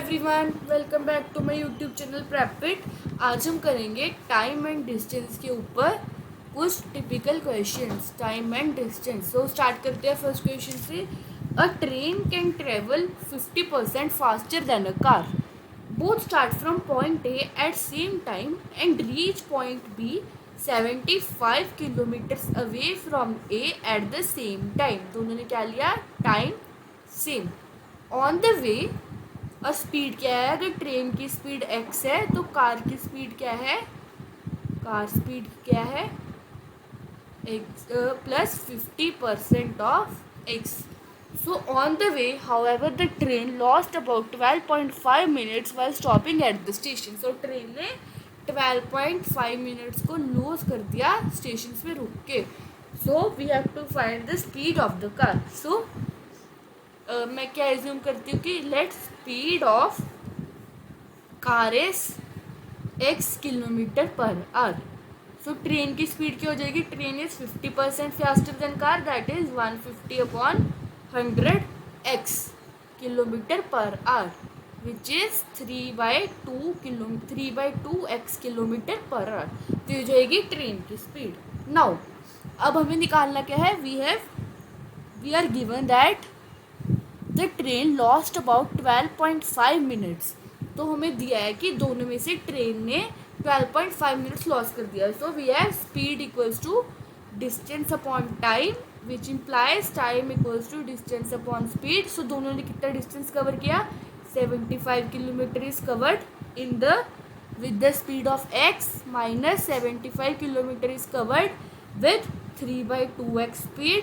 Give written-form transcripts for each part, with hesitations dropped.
Everyone, welcome back to my YouTube channel Prepit. आज हम करेंगे टाइम एंड डिस्टेंस के ऊपर कुछ typical questions. Time and distance. So start करते हैं फर्स्ट क्वेश्चन से। A train can travel 50% faster than a car. Both start from point A at same time and reach point B 75 kilometers away from A at the same time. दोनों ने क्या लिया? Time same. On the way और speed क्या है? अगर train की speed x है तो कार की स्पीड क्या है? कार स्पीड क्या है? x plus 50% of x. So on the way, however, the train lost about 12.5 minutes while stopping at the station. So train ने 12.5 मिनट्स को लूज कर दिया स्टेशन पे रुक के. So we have to find the speed of the car. So मैं क्या assume करती हूँ कि let speed of car is x kilometer per hour. So train की स्पीड क्या हो जाएगी? Train is 50% faster then car, that is 150/100 kilometre per our, which is 3/2x kilometre per our. तो ये जाएगी ट्रेन की स्पीड. नाउ अब हमें निकालना क्या है? We are given that the train lost about 12.5 minutes. तो हमें दिया है कि दोनों में से ट्रेन ने 12.5 मिनट्स लॉस कर दिया. So we have speed equals to distance upon time, which implies time equals to distance upon speed. So दोनों ने कितना डिस्टेंस कवर किया? 75 kilometer is covered in the with the speed of x minus 75 kilometer is covered with 3/2x speed,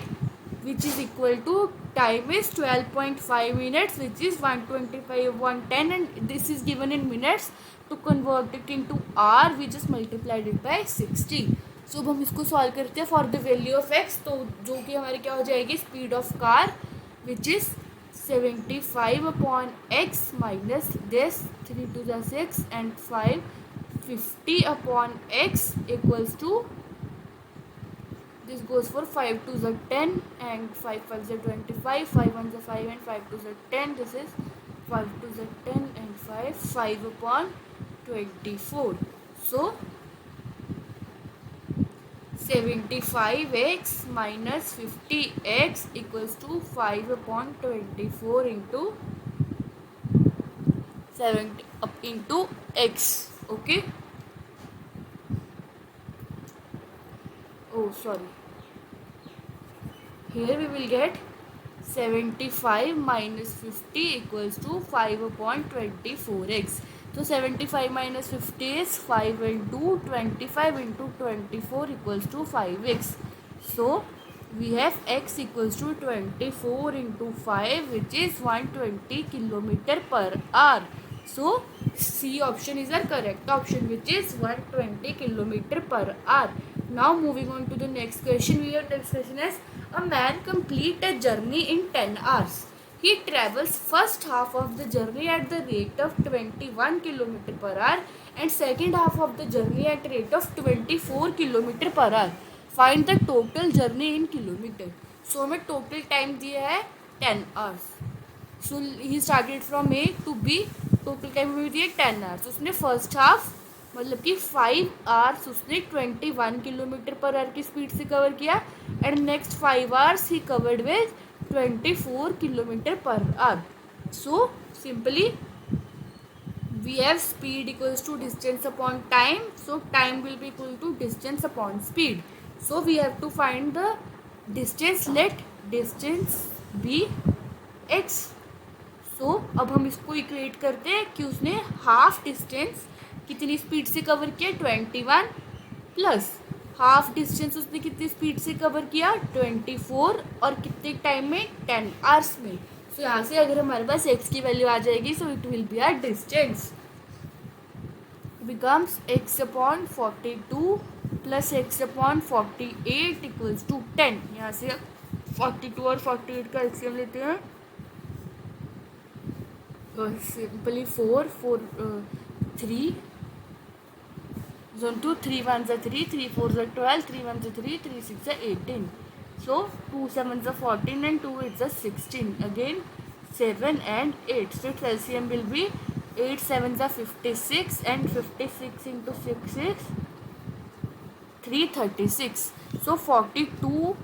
which is equal to time is 12.5 minutes, which is 125/110, and this is given in minutes. To convert it into hour, we just multiplied it by 60. So अब हम इसको solve करते हैं for the value of x. तो जो कि हमारी क्या हो जाएगी? Speed of car which is 75/x minus this 3 to the 6 and 5 50/x equals to, this goes for 5 to the 10 and 5 5 the 25, 5 1 the 5 and 5 to the 10. This is 5 to the 10 and 5/24. So 75x minus 50x equals to 5/24 into 70 up into x. Okay. Oh, sorry. Here we will get 75 minus 50 equals to 5/24x. So 75 minus 50 is 5 into 25 into 24 equals to 5x. So we have x equals to 24 into 5, which is 120 kilometer per hour. So C option is the correct option, which is 120 kilometer per hour. Now moving on to the next question. We have next question is, a man complete a journey in 10 hours. He travels first half of the journey at the rate of 21 kilometer per hour and second half of the journey at rate of 24 kilometer per hour. Find the total journey in kilometer. So हमें total time दिया है 10 hours. So he started from A to B. Total time हमें दिया 10 hours. उसने first half मतलब कि 5 hours उसने 21 kilometre per our की स्पीड से कवर किया and next 5 hours he covered with 24 kilometre per hour. So simply we have speed equals to distance upon time. So time will be equal to distance upon speed. So we have to find the distance. Let distance be x. So अब हम इसको equate करते हैं कि उसने half distance कितनी speed से cover किया? 21 प्लस हाफ डिस्टेंस उसने कितनी स्पीड से कवर किया? 24 और कितने टाइम में? 10 आवर्स में. सो यहाँ से अगर हमारे पास x की वैल्यू आ जाएगी, so it will be our distance becomes x/42 plus x/48 equals to 10. यहाँ से 42 और 48 का एलसीएम लेते हैं. Simply 4 3 2 3 1 3 3 4 12 3 1 3 3 6 18. So 2 7 14 and 2 8 16. Again 7 and 8. So its LCM will be 8 sevens are 56 and 56 into 6 is 336. So 42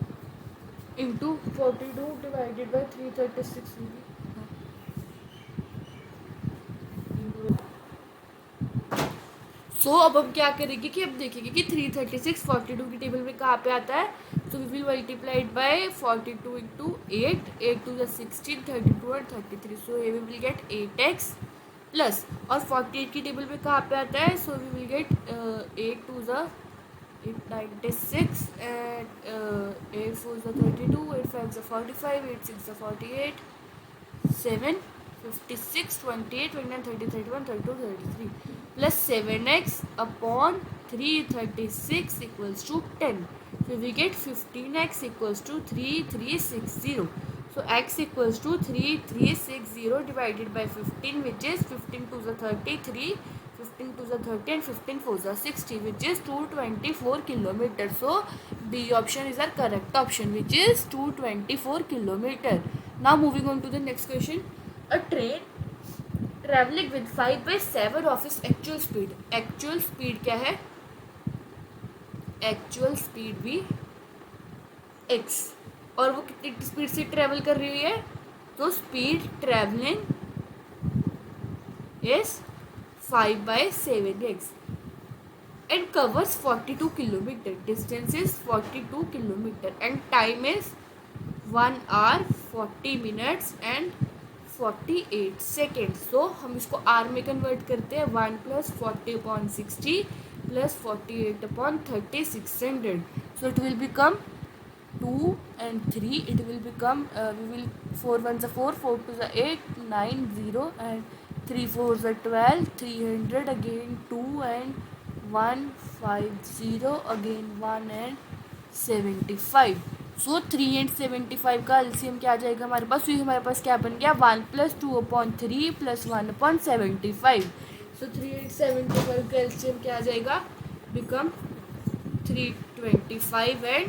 into 42 divided by 336 will be. अब हम क्या करेंगे कि अब देखेंगे कि 336 42 की टेबल में कहाँ पे आता है. So we will multiplied by 42 into 8 to the 16 32 and 33. So we will get 8x plus और 48 की टेबल में कहाँ पे आता है. So we will get 8 to the 896 and 8 4 is 32, 8 5 is 45, 8 6 is 48, 7 56 28 29 30 31 32 33 plus 7x upon 336 equals to 10. So we get 15x equals to 3360. So x equals to 3360 divided by 15, which is 15 to the 33, 15 to the 30 and 15 4 the 60, which is 224 kilometers. So B option is our correct option, which is 224 kilometer. Now moving on to the next question. A train traveling with 5/7 of its actual speed. Actual speed क्या है? Actual speed भी x और वो कितनी speed से travel कर रही है. तो speed travelling is 5/7x and covers 42 kilometer. Distance is 42 kilometer and time is 1 hour 40 minutes and 48 second. सो हम इसको आर में कन्वर्ट करते हैं. 1 plus 40/60 plus 48/30 600. So it will become 2 and 3. It will become we will 4 1s are 4, 4 2s are 8, 9 0 and 3 4s are 12, 300 again 2 and 150 again 1 and 75. So 3 and 75 का LCM क्या आ जाएगा हमारे पास. ये हमारे पास क्या बन गया 1 + 2/3 + 1/75. सो 3 and 75 का एलसीएम क्या आ जाएगा become 325 and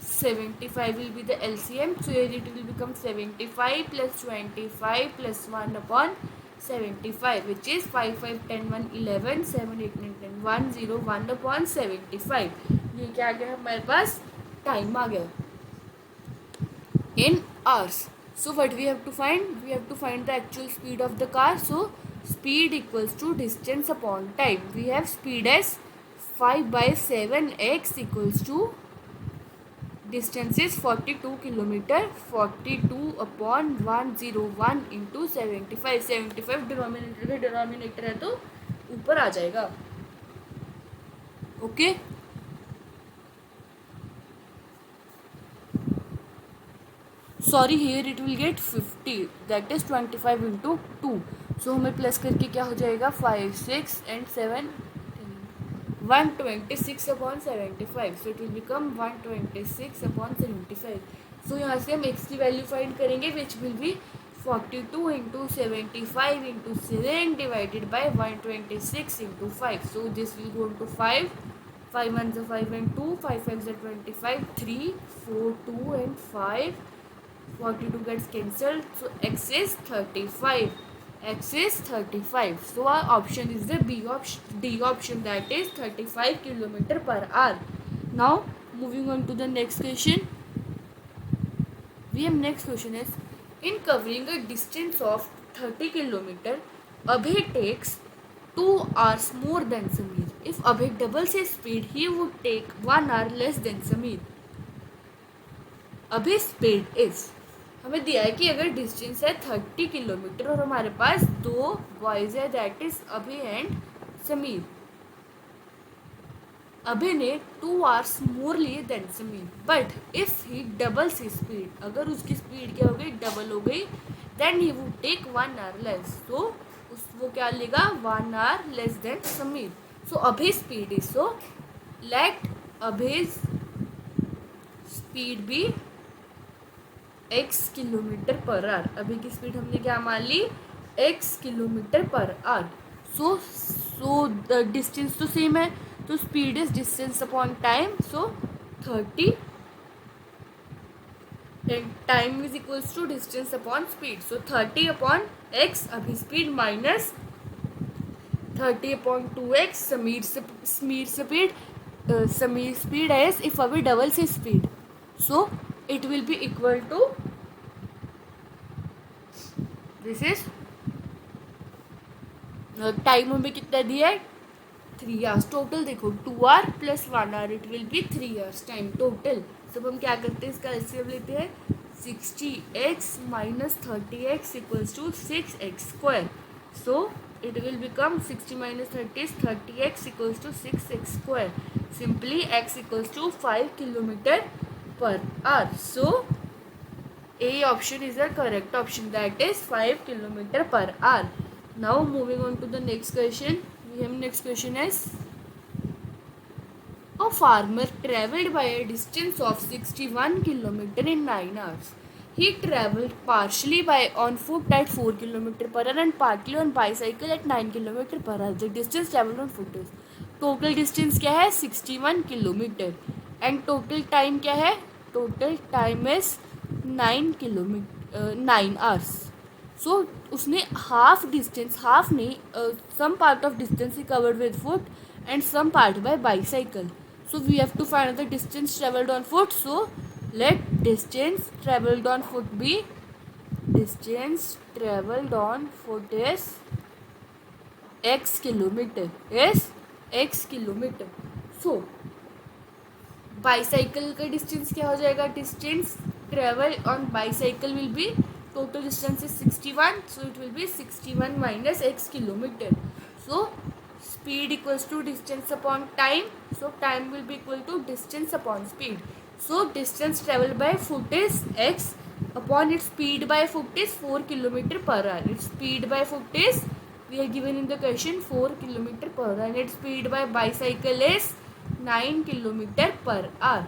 75 will be the LCM. So here it will become 75 plus 25 plus 1/75, which is 5 5 10 1 11 7 8 9 10 1 0 1/75. ये क्या आ गया हमारे पास टाइम आ गया in hours. So what we have to find? We have to find the actual speed of the car. So speed equals to distance upon time. We have speed as 5/7x equals to distance is 42 kilometer. 42 upon 101 into 75. 75 denominator में denominator है तो ऊपर आ जाएगा. Okay sorry here it will get 50, that is 25 into 2. सो हमें plus करके क्या हो जाएगा 5 6 and 7 126/75. So it will become 126/75. So यहाँ से हम x की वैल्यू फाइंड करेंगे which will be 42 into 75 into 7 divided by 126 into 5. So this will go to 5 5 1s are 5 and 2 5 5s are 25 3 4 2 and 5 42 gets cancelled. So x is 35. X is 35. So our option is the D option, that is 35 kilometer per hour. Now moving on to the next question. We have next question is, in covering a distance of 30 kilometer, Abhay takes 2 hours more than Sameer. If Abhay doubles his speed, he would take 1 hour less than Sameer. Abhay's speed is, हमें दिया है कि अगर distance है 30 kilometer और हमारे पास 2 boys है, that is Abhay and Sameer. Abhay ने 2 hours मोर लिए than Sameer, but if he doubles he speed, अगर उसकी स्पीड क्या हो गई डबल हो गई, then he would take 1 hour less. तो वो क्या लेगा 1 hour less than Sameer. So Abhay speed is, so let Abhay speed भी x किलोमीटर पर आवर. अभी की स्पीड हमने क्या मान ली x kilometer per hour. So the distance तो सेम है, तो speed is distance upon time. So 30 then time is equals to distance upon speed. So 30 upon x, अभी speed minus 30 upon 2x Sameer speed is if अभी double से speed, so it will be equal to this is time हमें कितना दिया है 3 hours total. देखो 2 hour plus 1 hour it will be 3 hours time total. सब हम क्या करते हैं इसका एलसीएम लेते हैं 60x minus 30x equals to 6x square. So it will become 60 minus 30 is 30x equals to 6x square. Simply x equals to 5 kilometer per hour. So A option is the correct option, that is 5 kilometer per hour. Now moving on to the next question. We have next question is a farmer travelled by a distance of 61 kilometer in 9 hours. He travelled partially by on foot at 4 kilometer per hour and partly on bicycle at 9 kilometer per hour. The distance travelled on foot is total distance क्या है 61 kilometer and total time क्या है total time is 9 hours. So उसने half distance, half नहीं some part of distance he covered with foot and some part by bicycle. So we have to find the distance travelled on foot. So let distance travelled on foot be distance travelled on foot is x kilometer. Is x kilometer. So bicycle का distance क्या हो जाएगा distance travel on bicycle will be total distance is 61, so it will be 61 minus x kilometer. So speed equals to distance upon time, so time will be equal to distance upon speed. So distance traveled by foot is x upon its speed by foot is 4 kilometer per hour. Its speed by foot is, we are given in the question 4 kilometer per hour, and its speed by bicycle is 9 kilometer per hour.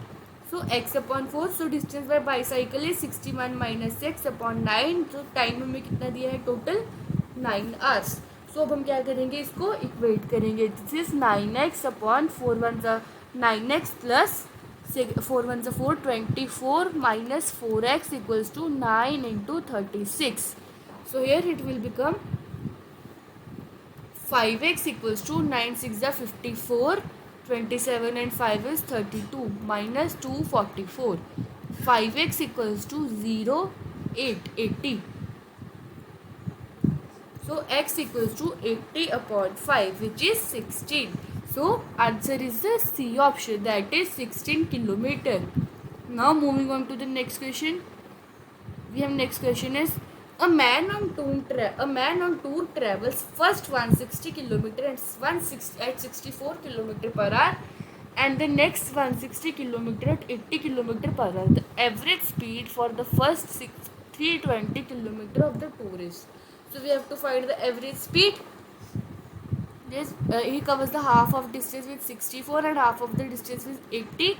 So x upon 4, so distance by bicycle is 61 minus x upon 9. तो time हमें कितना दिया है total 9 hours. So अब हम क्या करेंगे इसको इक्वेट करेंगे. दिस इज 9x अपॉन 4 1 ज़ा 9x प्लस 4 1 ज़ा 4 24 minus 4x equals to 9 into 36. So here it will become 5x equals to 9 6 ज़ा 54. 27 and 5 is 32 minus 244. 5x equals to 0 8 80. So x equals to 80 upon 5, which is 16. So answer is the C option, that is 16 kilometer. Now moving on to the next question. We have next question is a man on tour travels first 160 kilometer and 160 at 64 kilometer per hour and the next 160 kilometer at 80 kilometer per hour. The average speed for the first 320 kilometer of the tour is. So we have to find the average speed. This he covers the half of distance with 64 and half of the distance with 80.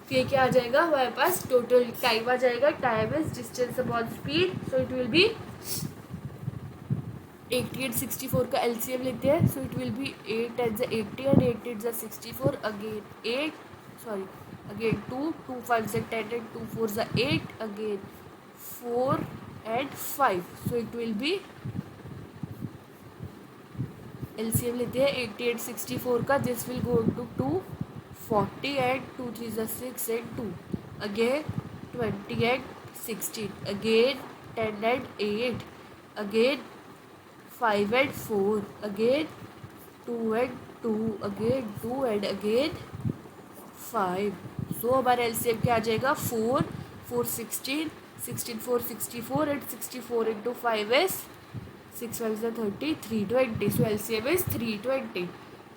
फिर क्या आ जाएगा हमारे पास total time आ जाएगा. Time is distance upon speed, so it will B 80 and 64 का LCM लेते हैं. सो it will B 8 at the 80 and 8 at the 64. Again 2 2 5 the 10 and 2 4 the 8. Again 4 and 5. So it will be LCM लेते हैं 80 and 64 का. This will go to 2 40 and 2 3 is 6 and 2. Again 20 and 16. Again 10 and 8. Again 5 and 4. Again 2 and 2. Again 2 and again 5. So हमारा LCM क्या आ जाएगा 4 4 16 16 4 64 and 64 into 5 is 6 5 is 30 320. So LCM is 320,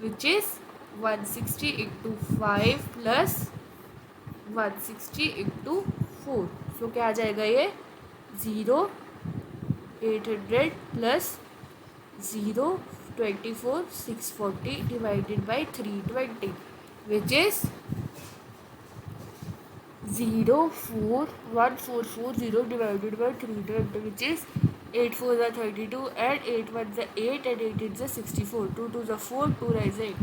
which is 160 into 5 plus 160 into 4. सो क्या आ जाएगा ये 0 800 plus 0 24 640 divided by 320, which is 04140 divided by 320, which is 8 4 is 32 and 8 1 is 8 and 8 is 64. 2 2 is 4, 2 is 8.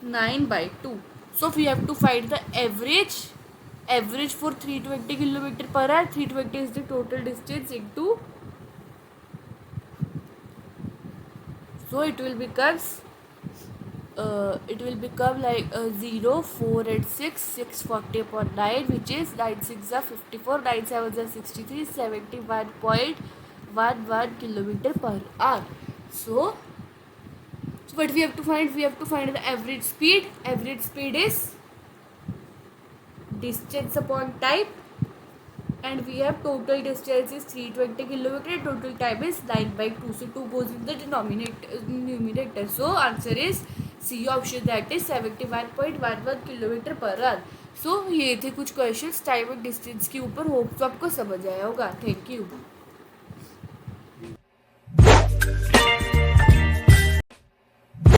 9 by 2. So we have to find the average average for 320 kilometer per hour. 320 is the total distance into, so it will become like 0, 4 and 6, 640 upon 9, which is 9 6 are 54, 9 7 are 63, 71.11 kilometer per hour. So what we have to find? We have to find the average speed. Average speed is distance upon time, and we have total distance is 320 kilometer, total time is 9/2, so 2 goes in the numerator. So answer is C option, that is 71.11 kilometer per hour. So ये थे कुछ questions time और distance के ऊपर. Hope तो आपको समझ आया होगा. Thank you.